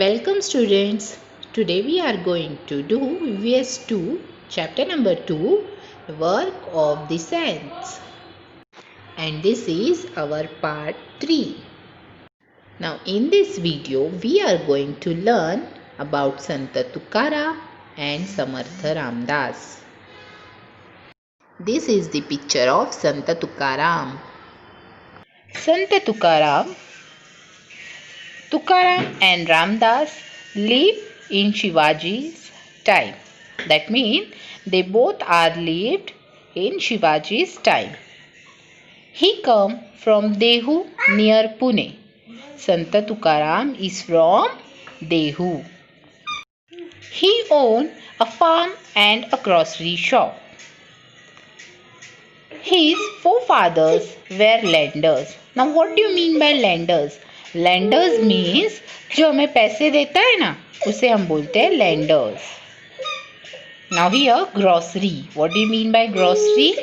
Welcome students. Today we are going to do VS 2 chapter number 2 work of the saints, and this is our part 3. Now in this video we are going to learn about Santa Tukaram and Samartha Ramdas. This is the picture of Santa Tukaram. Santa Tukaram and Ramdas live in Shivaji's time. That means they both are lived in Shivaji's time. He come from Dehu near Pune. Santa Tukaram is from Dehu. He owned a farm and a grocery shop. His forefathers were lenders. Now what do you mean by lenders? Lenders means जो हमें पैसे देता है ना, उसे हम बोलते हैं lenders. Now here grocery. What do you mean by grocery?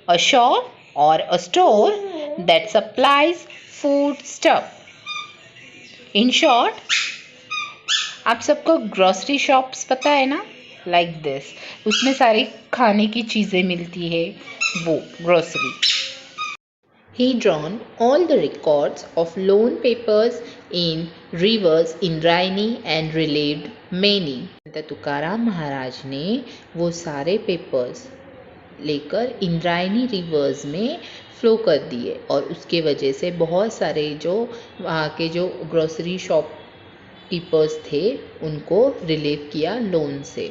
A shop or a store that supplies food stuff. In short, आप सबको grocery shops पता है ना? Like this. उसमें सारी खाने की चीज़ें मिलती है, वो grocery. He drawn all the records of loan papers in rivers Indrayani and relieved many. संत तुकाराम महाराज ने वो सारे पेपर्स लेकर इंद्रायणी रिवर्स में फ्लो कर दिए और उसके वजह से बहुत सारे जो वहाँ के जो ग्रोसरी शॉप कीपर्स थे उनको रिलीव किया लोन से.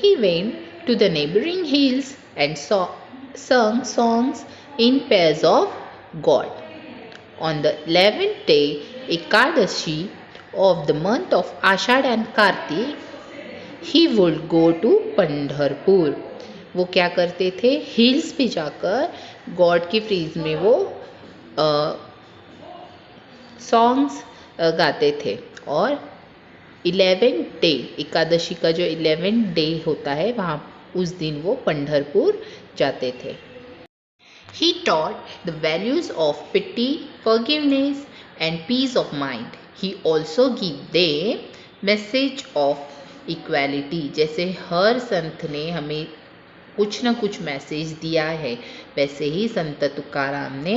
He went to the neighboring hills and sung songs in praise of God. On the 11th day, Ekadashi of the month of Ashad and Kartik, he would go to Pandharpur. वो क्या करते थे? Hills पे जाकर God के praise में वो songs गाते थे. और 11th डे, एकादशी का जो 11th डे होता है वहाँ उस दिन वो पंढरपुर जाते थे. He taught the values of pity, forgiveness and peace of mind. He also gave them message of equality. जैसे हर संत ने हमें कुछ ना कुछ मैसेज दिया है, वैसे ही संत तुकाराम ने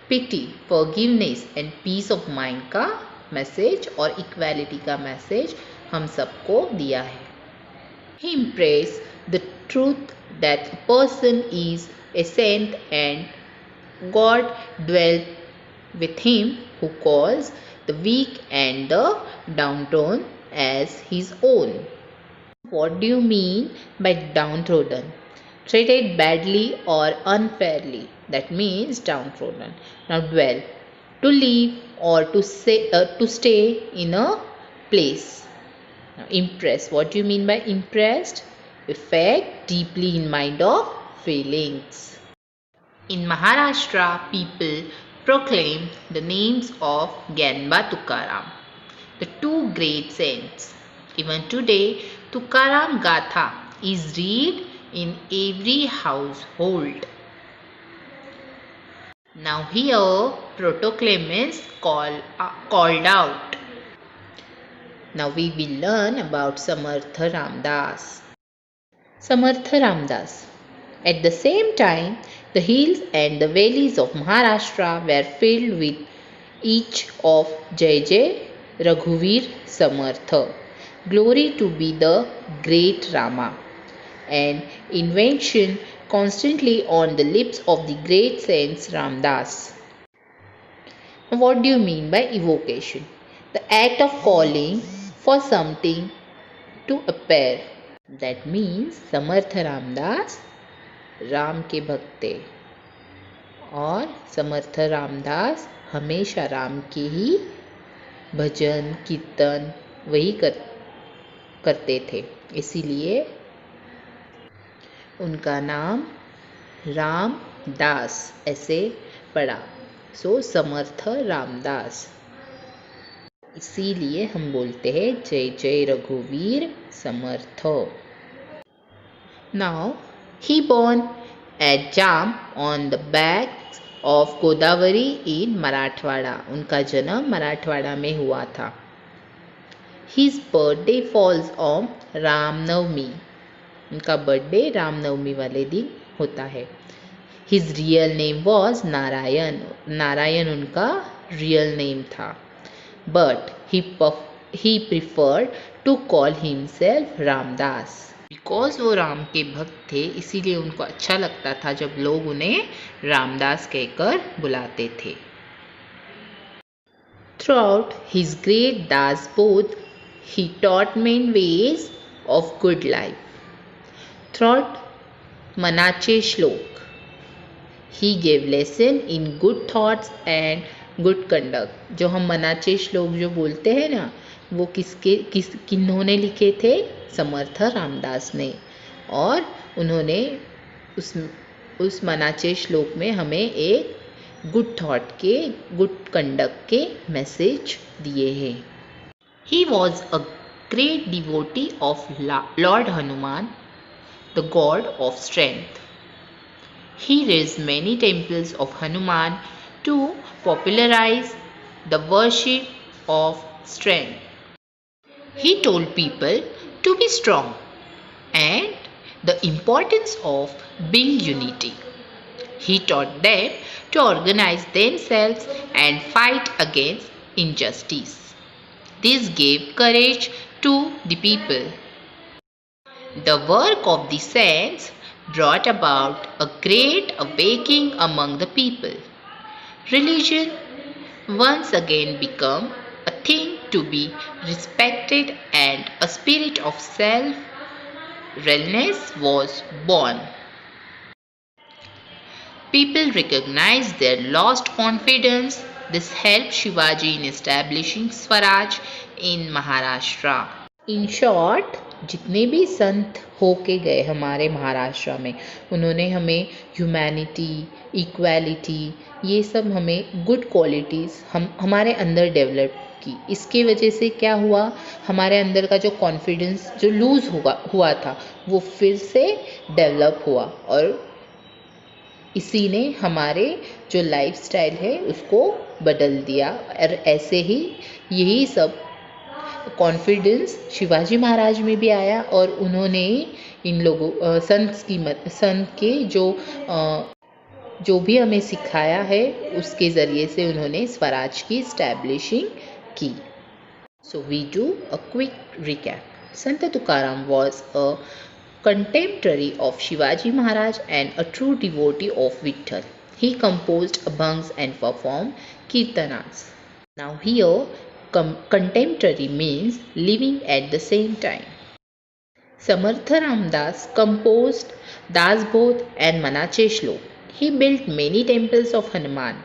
pity, forgiveness and peace of mind का मैसेज और इक्वालिटी का मैसेज हम सबको दिया है. He impressed the truth that a person is a saint and God dwells with him who calls the weak and the downtrodden as his own. What do you mean by downtrodden? Treated badly or unfairly. That means downtrodden. Now dwell, to live or to stay in a place. Now impress. What do you mean by impressed? Affect deeply in mind of feelings. In Maharashtra, people proclaim the names of Gyanba Tukaram, the two great saints. Even today, Tukaram Gatha is read in every household. Now here, proclaim is called out. Now we will learn about Samartha Ramdas. Samartha Ramdas. At the same time, the hills and the valleys of Maharashtra were filled with each of Jai Jai Raghuveer Samartha. Glory to be the great Rama. An invention constantly on the lips of the great saints Ramdas. What do you mean by evocation? The act of calling for something to appear. That means Samartha Ramdas Ram के भक्त थे और समर्थ रामदास हमेशा राम के ही भजन कीर्तन वही करते थे, इसीलिए उनका नाम रामदास ऐसे पड़ा. सो समर्थ रामदास, इसीलिए हम बोलते हैं जय जय रघुवीर Samarth. Now he born at Jam on the banks of Godavari in Marathwada. उनका जन्म मराठवाड़ा में हुआ था. His birthday falls on Ramnavami. उनका बर्थडे रामनवमी वाले दिन होता है. His real name was Narayan. Narayan उनका रियल नेम था. But he preferred to call himself Ramdas. Because वो राम के भक्त थे, इसीलिए उनको अच्छा लगता था जब लोग उन्हें रामदास कहकर बुलाते थे. Throughout his great dasbodh, he taught men ways of good life. Throughout मनाचे श्लोक, he gave lesson in good thoughts and good conduct. जो हम मनाचे श्लोक जो बोलते हैं ना, वो किन्होंने लिखे थे? समर्थ रामदास ने. और उन्होंने उस मनाचे श्लोक में हमें एक गुड थॉट के, गुड कंडक्ट के मैसेज दिए हैं. He was a great devotee of Lord Hanuman, the God of strength. He raised many temples of Hanuman to popularize the worship of strength. He told people to be strong and the importance of being unity. He taught them to organize themselves and fight against injustice. This gave courage to the people. The work of the saints brought about a great awakening among the people. Religion once again became a thing to be respected and a spirit of self-reliance was born. People recognized their lost confidence. This helped Shivaji in establishing Swaraj in Maharashtra. In short, जितने भी संत होके गए हमारे महाराष्ट्र में, उन्होंने हमें humanity, equality, ये सब हमें गुड क्वालिटीज़ हमारे अंदर डेवलप की. इसके वजह से क्या हुआ, हमारे अंदर का जो कॉन्फिडेंस जो लूज़ हुआ था वो फिर से डेवलप हुआ. और इसी ने हमारे जो लाइफस्टाइल है उसको बदल दिया. और ऐसे ही यही सब कॉन्फिडेंस शिवाजी महाराज में भी आया और उन्होंने इन लोगों संत के जो भी हमें सिखाया है उसके ज़रिए से उन्होंने स्वराज की इस्टेब्लिशिंग की. So we do a quick recap. Sant Tukaram was a contemporary of Shivaji Maharaj and a true devotee of Vitthal. He composed abhangs and performed kirtanas. Now here, contemporary means living at the same time. Samartha Ramdas composed Dasbodh and Manache Shlok. He built many temples of Hanuman,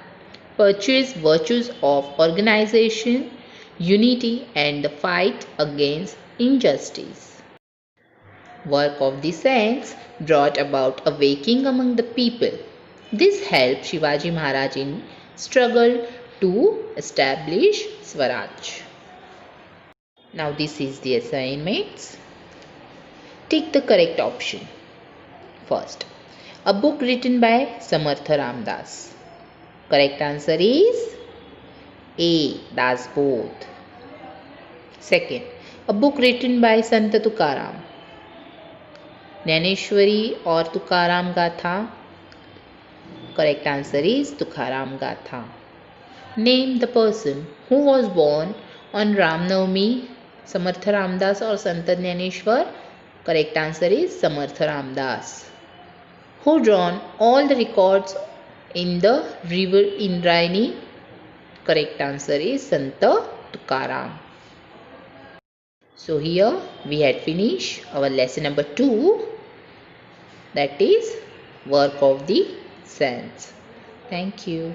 purchased virtues of organization, unity and the fight against injustice. Work of the saints brought about awakening among the people. This helped Shivaji Maharaj in struggle to establish Swaraj. Now this is the assignments. Tick the correct option. First, a book written by Samartha Ramdas. Correct answer is A. Dasbodh. Second, a book written by Sant Tukaram. Dnyaneshwari और Tukaram Gatha. Correct answer is Tukaram Gatha. Name the person who was born on Ramnavami, Samarth Ramdas और Sant Dnyaneshwar. Correct answer is Samarth Ramdas. Who drown all the records in the river Indrayani. Correct answer is Sant Tukaram. So here we had finished our lesson number 2, that is work of the saints. Thank you.